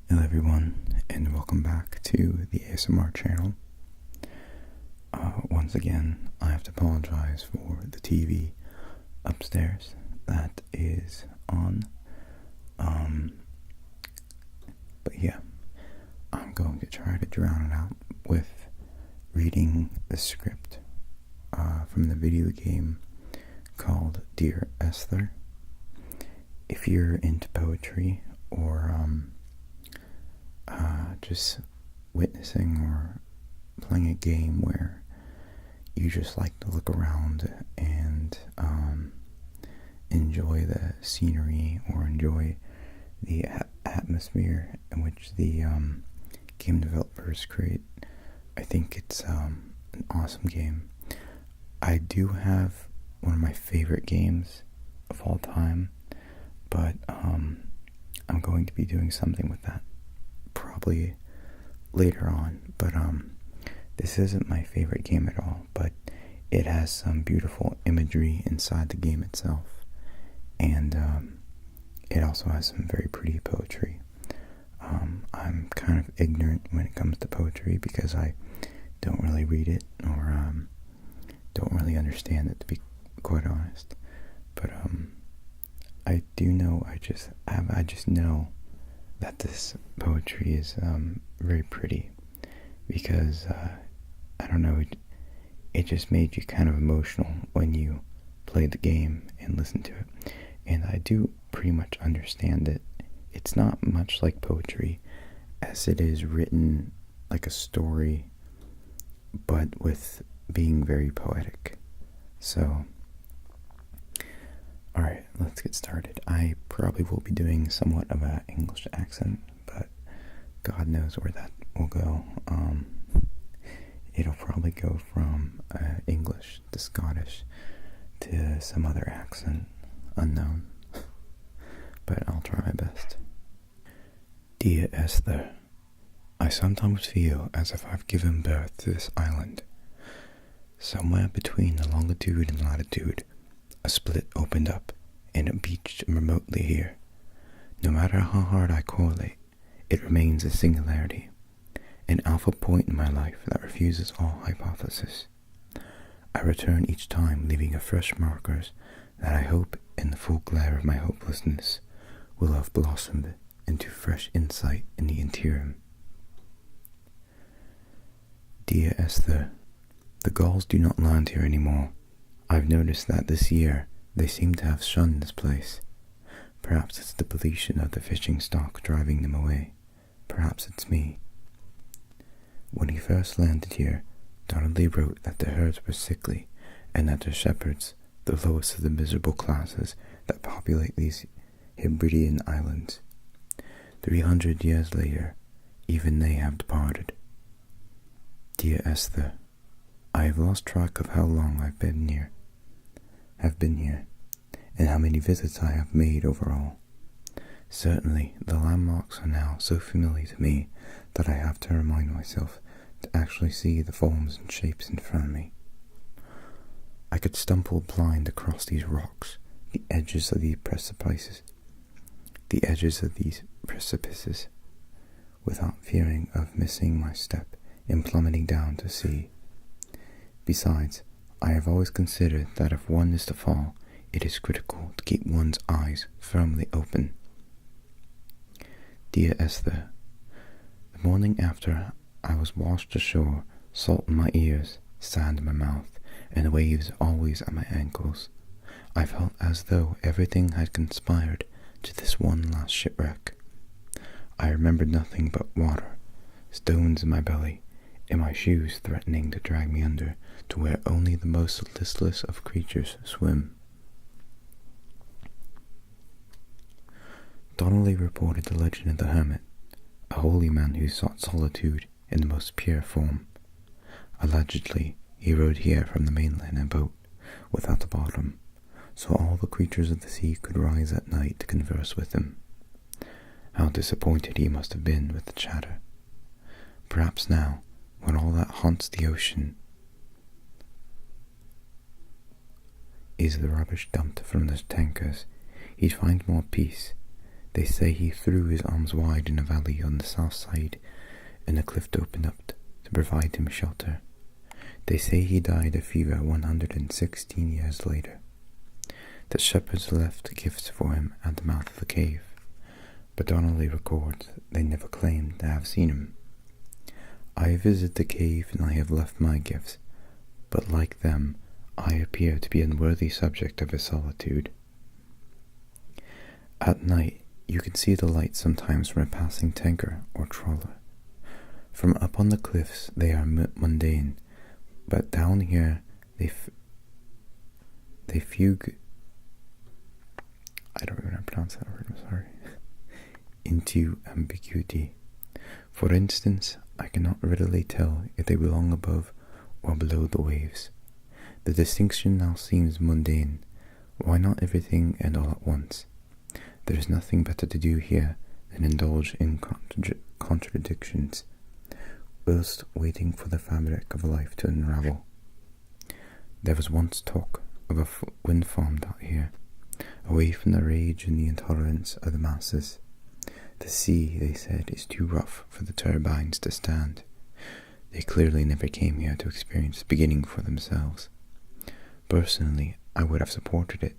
Hello everyone, and welcome back to the ASMR channel. Once again, I have to apologize for the TV upstairs that is on. But yeah, I'm going to try to drown it out with reading the script from the video game called Dear Esther. If you're into poetry or just witnessing or playing a game where you just like to look around and enjoy the scenery or enjoy the atmosphere in which the game developers create, I think it's an awesome game. I do have one of my favorite games of all time, but I'm going to be doing something with that probably later on. But this isn't my favorite game at all, but it has some beautiful imagery inside the game itself, and it also has some very pretty poetry. I'm kind of ignorant when it comes to poetry because I don't really read it or don't really understand it, to be quite honest. But I do know, I just know that this poetry is very pretty because I don't know, it just made you kind of emotional when you played the game and listened to it, and I do pretty much understand it. It's not much like poetry, as it is written like a story, but with being very poetic. So, alright, let's get started. I probably will be doing somewhat of an English accent, but God knows where that will go. It'll probably go from English to Scottish to some other accent, unknown, but I'll try my best. Dear Esther, I sometimes feel as if I've given birth to this island. Somewhere between the longitude and latitude, a split opened up, and it beached remotely here. No matter how hard I correlate, it remains a singularity, an alpha point in my life that refuses all hypothesis. I return each time leaving afresh markers that I hope, in the full glare of my hopelessness, will have blossomed into fresh insight in the interim. Dear Esther, the gulls do not land here anymore. I've noticed that this year they seem to have shunned this place. Perhaps it's the depletion of the fishing stock driving them away. Perhaps it's me. When he first landed here, Donnelly wrote that the herds were sickly, and that the shepherds, the lowest of the miserable classes that populate these Hebridean islands. 300 years later, even they have departed. Dear Esther, I have lost track of how long I've been here, and how many visits I have made overall. Certainly, the landmarks are now so familiar to me that I have to remind myself to actually see the forms and shapes in front of me. I could stumble blind across these rocks, the edges of these precipices, without fearing of missing my step in plummeting down to sea. Besides, I have always considered that if one is to fall, it is critical to keep one's eyes firmly open. Dear Esther, the morning after I was washed ashore, salt in my ears, sand in my mouth, and waves always at my ankles, I felt as though everything had conspired to this one last shipwreck. I remembered nothing but water, stones in my belly, and my shoes threatening to drag me under to where only the most listless of creatures swim. Donnelly reported the legend of the hermit, a holy man who sought solitude in the most pure form. Allegedly, he rode here from the mainland in a boat, without a bottom, so all the creatures of the sea could rise at night to converse with him. How disappointed he must have been with the chatter. Perhaps now, when all that haunts the ocean is the rubbish dumped from the tankers, he'd find more peace, They say he threw his arms wide in a valley on the south side, and a cliff opened up to provide him shelter. They say he died of fever 116 years later. The shepherds left gifts for him at the mouth of the cave, but Donnelly records they never claimed to have seen him. I visited the cave and I have left my gifts, but like them, I appear to be an unworthy subject of his solitude. At night, you can see the light sometimes from a passing tanker or trawler. From up on the cliffs, they are mundane, but down here, they fugue. I don't even know how to pronounce that word, I'm sorry. Into ambiguity. For instance, I cannot readily tell if they belong above or below the waves. The distinction now seems mundane. Why not everything and all at once? There is nothing better to do here than indulge in contradictions, whilst waiting for the fabric of life to unravel. There was once talk of a wind farm out here, away from the rage and the intolerance of the masses. The sea, they said, is too rough for the turbines to stand. They clearly never came here to experience the beginning for themselves. Personally, I would have supported it.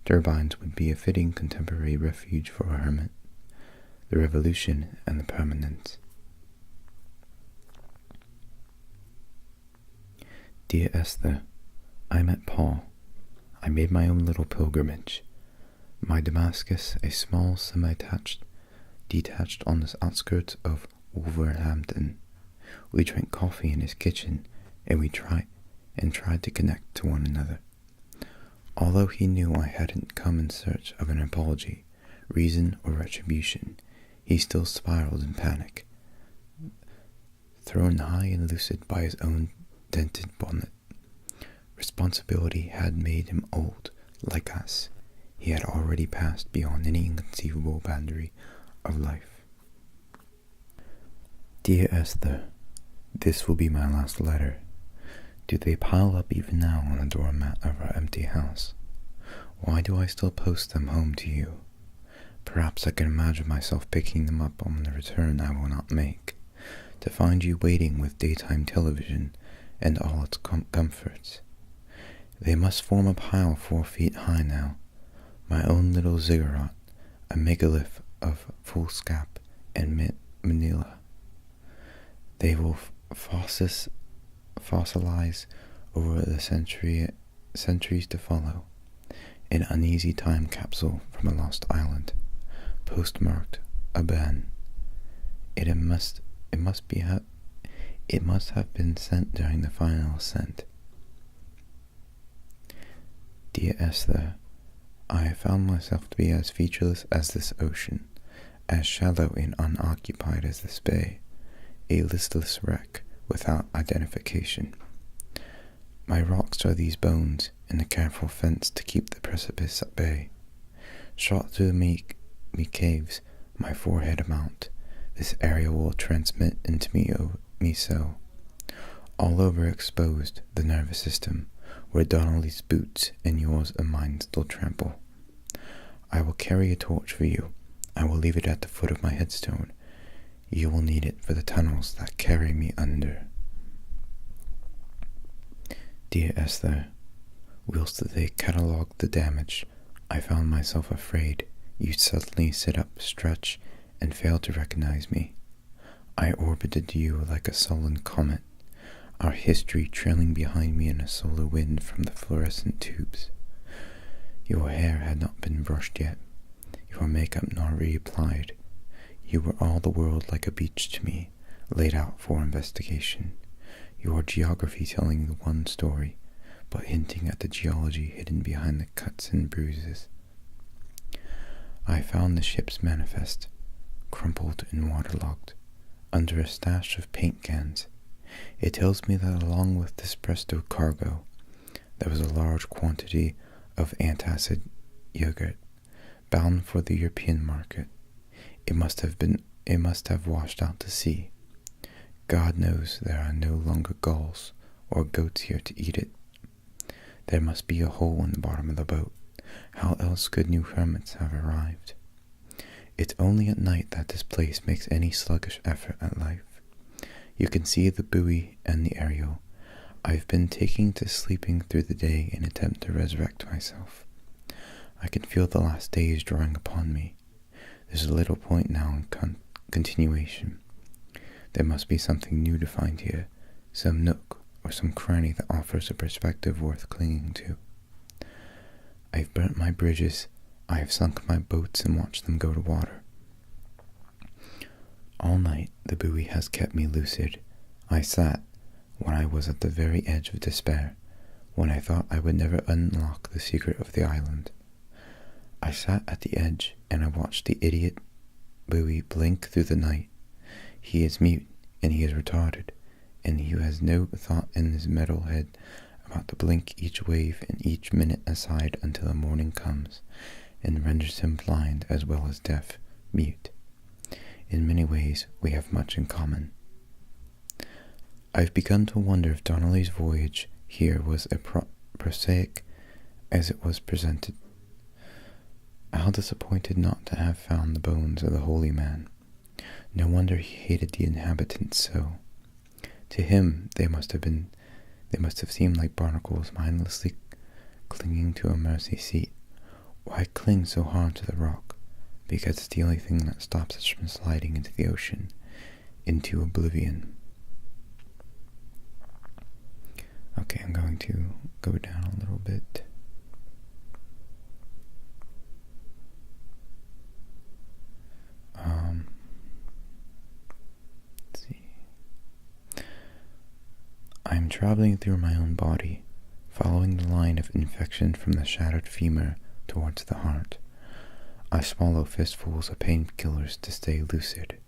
Turbines would be a fitting contemporary refuge for a hermit. The revolution and the permanence. Dear Esther, I met Paul. I made my own little pilgrimage. My Damascus, a small detached on the outskirts of Wolverhampton. We drank coffee in his kitchen, and we tried to connect to one another. Although he knew I hadn't come in search of an apology, reason, or retribution, he still spiraled in panic, thrown high and lucid by his own dented bonnet. Responsibility had made him old, like us. He had already passed beyond any inconceivable boundary of life. Dear Esther, this will be my last letter. Do they pile up even now on the doormat of our empty house? Why do I still post them home to you? Perhaps I can imagine myself picking them up on the return I will not make, to find you waiting with daytime television and all its comforts. They must form a pile 4 feet high now. My own little ziggurat, a megalith of foolscap and Manila. They will fossilize over the centuries to follow. An uneasy time capsule from a lost island, postmarked Aban. It must have been sent during the final ascent. Dear Esther, I have found myself to be as featureless as this ocean, as shallow and unoccupied as this bay, a listless wreck without identification. My rocks are these bones and a careful fence to keep the precipice at bay. Shot through me caves, my forehead amount, this area will transmit into me so. All over exposed, the nervous system, where Donnelly's boots and yours and mine still trample. I will carry a torch for you. I will leave it at the foot of my headstone. You will need it for the tunnels that carry me under. Dear Esther, whilst they catalogued the damage, I found myself afraid you'd suddenly sit up, stretch, and fail to recognize me. I orbited you like a sullen comet, our history trailing behind me in a solar wind from the fluorescent tubes. Your hair had not been brushed yet, your makeup not reapplied. You were all the world like a beach to me, laid out for investigation. Your geography telling the one story, but hinting at the geology hidden behind the cuts and bruises. I found the ship's manifest, crumpled and waterlogged, under a stash of paint cans. It tells me that along with this presto cargo, there was a large quantity of antacid yogurt, bound for the European market. It must have washed out to sea. God knows there are no longer gulls or goats here to eat it. There must be a hole in the bottom of the boat. How else could new hermits have arrived? It's only at night that this place makes any sluggish effort at life. You can see the buoy and the aerial. I've been taking to sleeping through the day in attempt to resurrect myself. I can feel the last days drawing upon me. There's a little point now in continuation. There must be something new to find here, some nook or some cranny that offers a perspective worth clinging to. I've burnt my bridges, I have sunk my boats and watched them go to water. All night the buoy has kept me lucid. I sat, when I was at the very edge of despair, when I thought I would never unlock the secret of the island. I sat at the edge and I watched the idiot buoy blink through the night. He is mute and he is retarded, and he has no thought in his metal head about to blink each wave and each minute aside until the morning comes and renders him blind as well as deaf, mute. In many ways we have much in common. I've begun to wonder if Donnelly's voyage here was as prosaic as it was presented. How disappointed not to have found the bones of the holy man. No wonder he hated the inhabitants so. To him they must have seemed like barnacles mindlessly clinging to a mercy seat. Why cling so hard to the rock? Because it's the only thing that stops us from sliding into the ocean, into oblivion. Okay, I'm going to go down a little bit. Let's see. I'm traveling through my own body, following the line of infection from the shattered femur towards the heart. I swallow fistfuls of painkillers to stay lucid.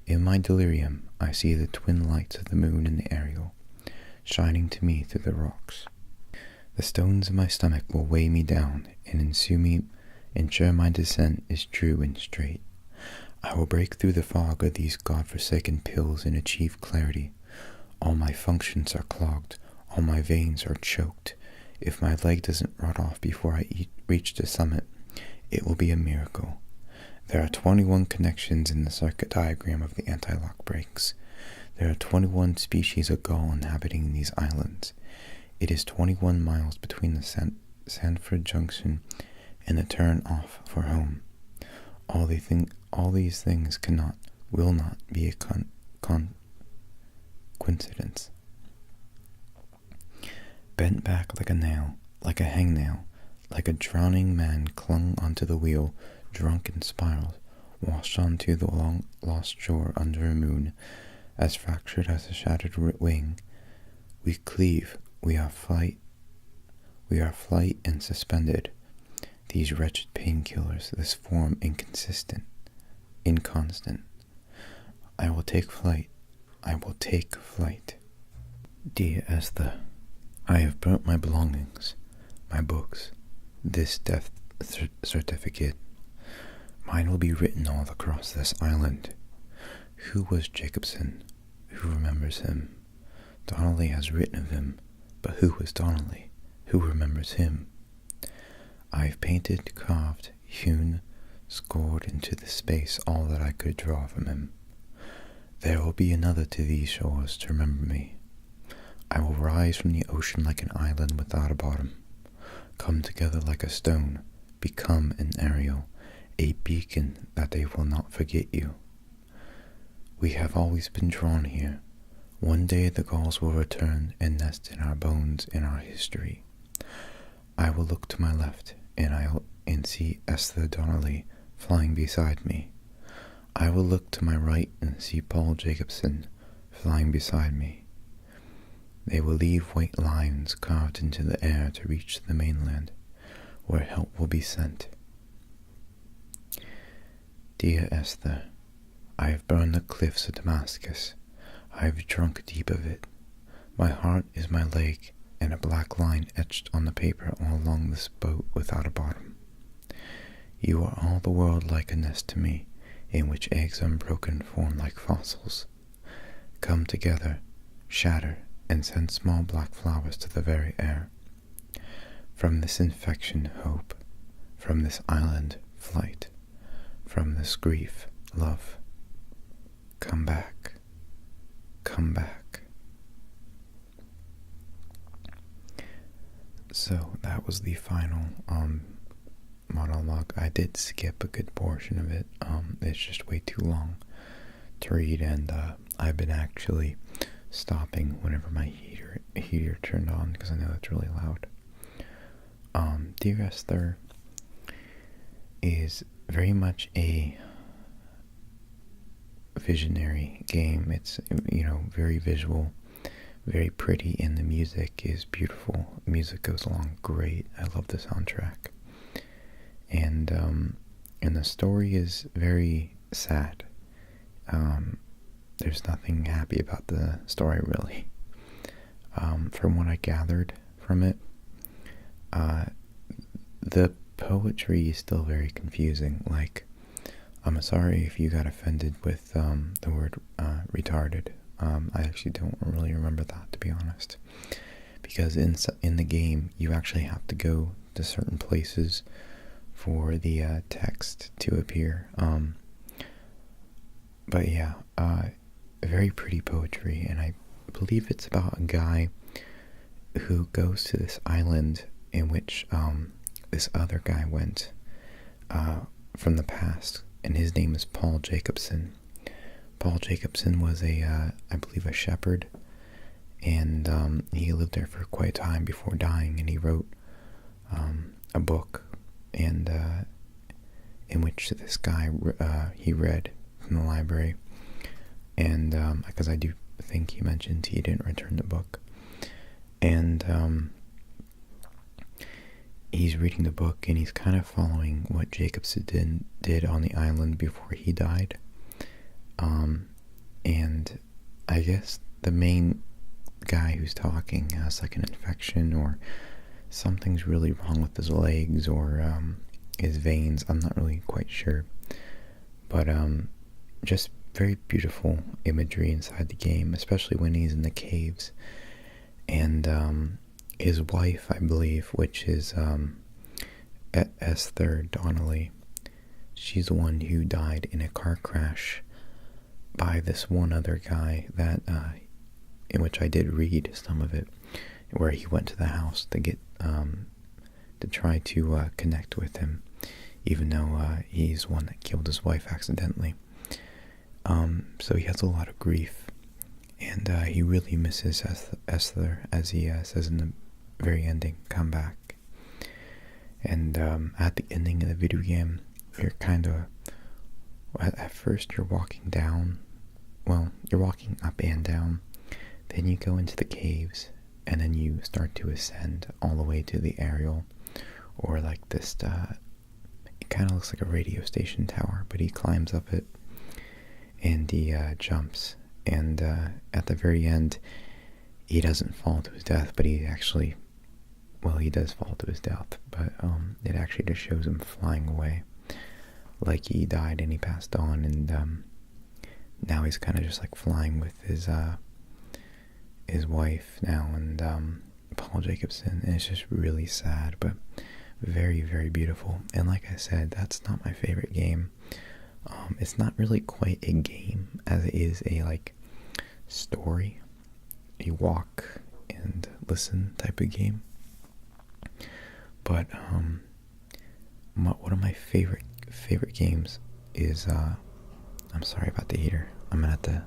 In my delirium, I see the twin lights of the moon and the aerial, shining to me through the rocks. The stones in my stomach will weigh me down and ensure my descent is true and straight. I will break through the fog of these god-forsaken pills and achieve clarity. All my functions are clogged, all my veins are choked. If my leg doesn't rot off before I reach the summit, it will be a miracle. There are 21 connections in the circuit diagram of the anti-lock brakes. There are 21 species of gull inhabiting these islands. It is 21 miles between the Sanford Junction and the turn off for home. All these things will not be a coincidence. Bent back like a nail, like a hangnail, like a drowning man clung onto the wheel, drunk in spirals, washed onto the long lost shore under a moon, as fractured as a shattered wing. We cleave, we are flight and suspended. These wretched painkillers, this form inconstant. I will take flight. Dear Esther, I have burnt my belongings, my books, this death certificate. Mine will be written all across this island. Who was Jacobson? Who remembers him? Donnelly has written of him, but who was Donnelly? Who remembers him? I have painted, carved, hewn, scored into the space all that I could draw from him. There will be another to these shores to remember me. I will rise from the ocean like an island without a bottom, come together like a stone, become an aerial, a beacon that they will not forget you. We have always been drawn here. One day the gulls will return and nest in our bones, in our history. I will look to my left and see Esther Donnelly flying beside me. I will look to my right and see Paul Jacobson flying beside me. They will leave white lines carved into the air to reach the mainland, where help will be sent. Dear Esther, I have burned the cliffs of Damascus. I have drunk deep of it. My heart is my leg, and a black line etched on the paper all along this boat without a bottom. You are all the world like a nest to me, in which eggs unbroken form like fossils. Come together, shatter, and send small black flowers to the very air. From this infection, hope. From this island, flight. from this grief, love, come back, come back. So that was the final monologue. I did skip a good portion of it. It's just way too long to read, and I've been actually stopping whenever my heater turned on because I know it's really loud. Dear Esther is very much a visionary game. It's, very visual, very pretty, and the music is beautiful. The music goes along great. I love the soundtrack. And the story is very sad. There's nothing happy about the story, really. From what I gathered from it, the poetry is still very confusing. Like, I'm sorry if you got offended with the word retarded. I actually don't really remember that, to be honest. Because in the game, you actually have to go to certain places for the text to appear. But yeah, very pretty poetry, and I believe it's about a guy who goes to this island in which this other guy went from the past, and his name is Paul Jacobson. Paul Jacobson was I believe, a shepherd, and he lived there for quite a time before dying, and he wrote a book, and in which this guy he read from the library, and because I do think he mentioned he didn't return the book, and he's reading the book, and he's kind of following what Jacobson did on the island before he died. And I guess the main guy who's talking has like an infection, or something's really wrong with his legs, or his veins. I'm not really quite sure, but just very beautiful imagery inside the game, especially when he's in the caves. And his wife, I believe, which is Esther Donnelly, she's the one who died in a car crash by this one other guy that in which I did read some of it, where he went to the house to get to try to connect with him, even though he's one that killed his wife accidentally. So he has a lot of grief, and he really misses Esther, as he says in the very ending, come back. And at the ending of the video game, you're kind of, at first you're walking down, you're walking up and down, then you go into the caves, and then you start to ascend all the way to the aerial, or like this, it kind of looks like a radio station tower, but he climbs up it, and he jumps, and at the very end, he doesn't fall to his death, but he actually, he does fall to his death, but it actually just shows him flying away, like he died and he passed on, and now he's kind of just like flying with his wife now, and Paul Jacobson, and it's just really sad, but very, very beautiful. And like I said, that's not my favorite game. It's not really quite a game as it is a like story, a walk and listen type of game. But one of my favorite games is I'm sorry about the heater. I'm gonna have to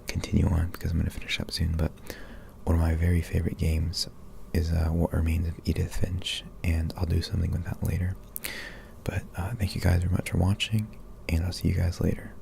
continue on because I'm gonna finish up soon. But one of my very favorite games is What Remains of Edith Finch, and I'll do something with that later. But thank you guys very much for watching, and I'll see you guys later.